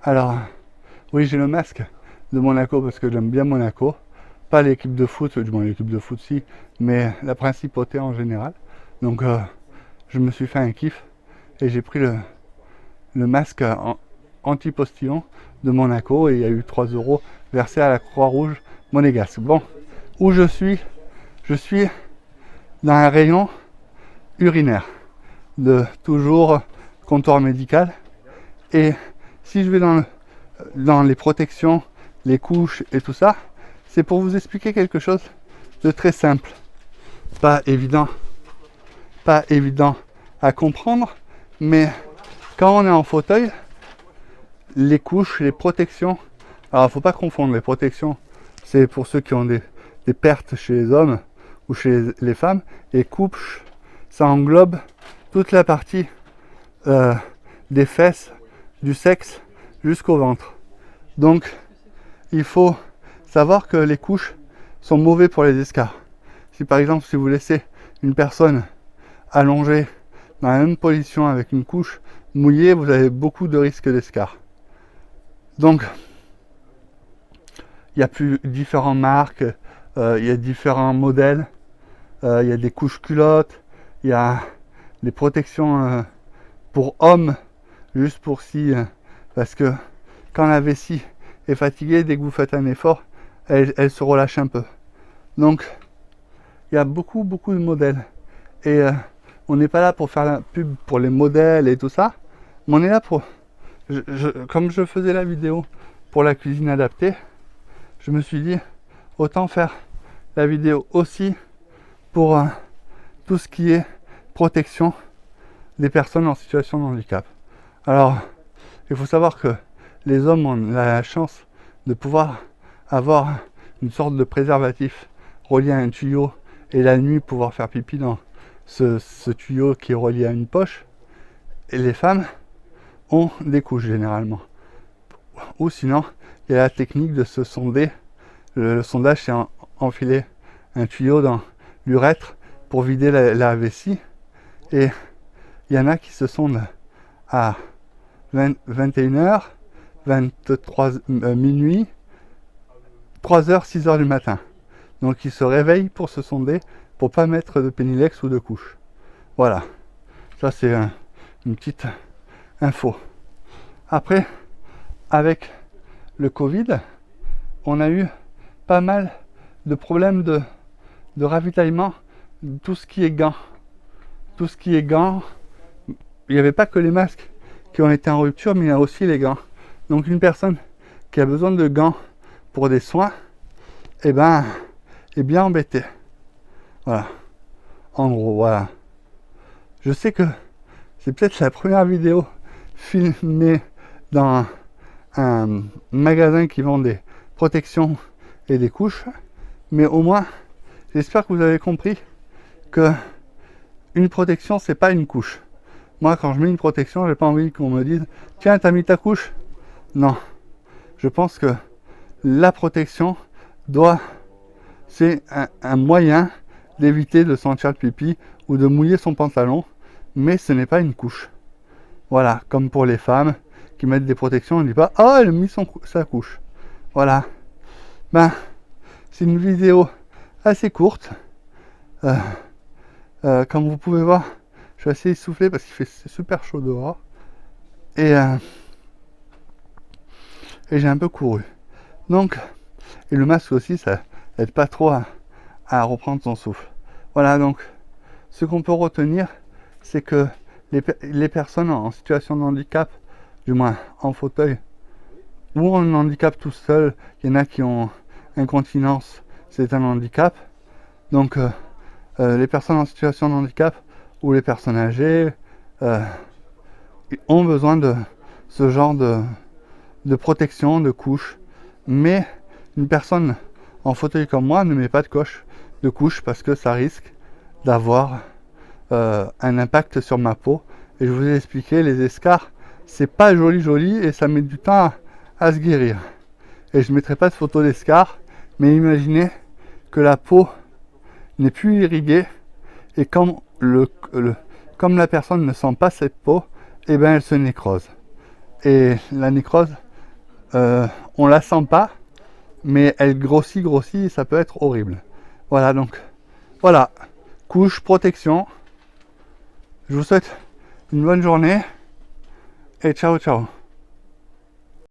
Alors, oui, j'ai le masque de Monaco parce que j'aime bien Monaco. Pas l'équipe de foot, du moins l'équipe de foot si, mais la principauté en général. Donc, je me suis fait un kiff et j'ai pris le masque anti-postillon de Monaco et il y a eu 3 euros versés à la Croix-Rouge monégasque. Bon, où je suis dans un rayon urinaire de toujours comptoir médical. Et si je vais dans les protections, les couches et tout ça, c'est pour vous expliquer quelque chose de très simple. Pas évident à comprendre, mais quand on est en fauteuil, les couches, les protections, alors il ne faut pas confondre les protections, c'est pour ceux qui ont des pertes chez les hommes ou chez les femmes, et couches, ça englobe toute la partie des fesses, du sexe jusqu'au ventre. Donc il faut savoir que les couches sont mauvais pour les escarres. Si par exemple si vous laissez une personne allongée dans la même position avec une couche mouillée, vous avez beaucoup de risques d'escarres. Donc il y a plus différentes marques, il y a différents modèles, il y a des couches culottes, il y a des protections pour hommes, juste pour si, parce que quand la vessie est fatiguée, dès que vous faites un effort, elle se relâche un peu. Donc il y a beaucoup de modèles. Et on n'est pas là pour faire la pub pour les modèles et tout ça, mais on est là pour... comme je faisais la vidéo pour la cuisine adaptée, je me suis dit, autant faire la vidéo aussi pour tout ce qui est protection des personnes en situation de handicap. Alors, il faut savoir que les hommes ont la chance de pouvoir avoir une sorte de préservatif relié à un tuyau et la nuit pouvoir faire pipi dans ce tuyau qui est relié à une poche. Et les femmes ont des couches généralement. Ou sinon, il y a la technique de se sonder. Le sondage, c'est enfiler un tuyau dans l'urètre pour vider la vessie. Et il y en a qui se sondent à 21h, 23 minuit, 3h, 6h du matin. Donc ils se réveillent pour se sonder, pour pas mettre de pénilex ou de couche. Voilà. Ça c'est une petite info. Après, avec le Covid, on a eu pas mal de problèmes de ravitaillement, tout ce qui est gants. Tout ce qui est gants, il n'y avait pas que les masques qui ont été en rupture, mais il y a aussi les gants. Donc une personne qui a besoin de gants pour des soins, eh ben, est bien embêtée. Voilà. En gros, voilà. Je sais que c'est peut-être la première vidéo filmée dans un magasin qui vend des protections et des couches, mais au moins, j'espère que vous avez compris que une protection, c'est pas une couche. Moi, quand je mets une protection, j'ai pas envie qu'on me dise « Tiens, t'as mis ta couche ?» Non. Je pense que la protection c'est un moyen d'éviter de sentir le pipi ou de mouiller son pantalon, mais ce n'est pas une couche. Voilà, comme pour les femmes qui mettent des protections, on ne dit pas « Oh, elle a mis sa couche ». Voilà. Ben, c'est une vidéo assez courte. Comme vous pouvez voir, je suis assez essoufflé parce qu'il fait super chaud dehors. Et j'ai un peu couru. Donc, et le masque aussi, ça aide pas trop à reprendre son souffle. Voilà, donc, ce qu'on peut retenir, c'est que les personnes en situation de handicap, du moins en fauteuil, ou en handicap tout seul, il y en a qui ont incontinence, c'est un handicap. Donc, les personnes en situation de handicap ou les personnes âgées ont besoin de ce genre de protection, de couche. Mais une personne en fauteuil comme moi ne met pas de couche parce que ça risque d'avoir un impact sur ma peau. Et je vous ai expliqué, les escarres, c'est pas joli et ça met du temps à se guérir. Et je ne mettrai pas de photo d'escarres, mais imaginez que la peau n'est plus irriguée et comme la personne ne sent pas cette peau, eh ben elle se nécrose. Et la nécrose, on la sent pas, mais elle grossit, ça peut être horrible. Voilà, donc, voilà, couche, protection. Je vous souhaite une bonne journée et ciao, ciao.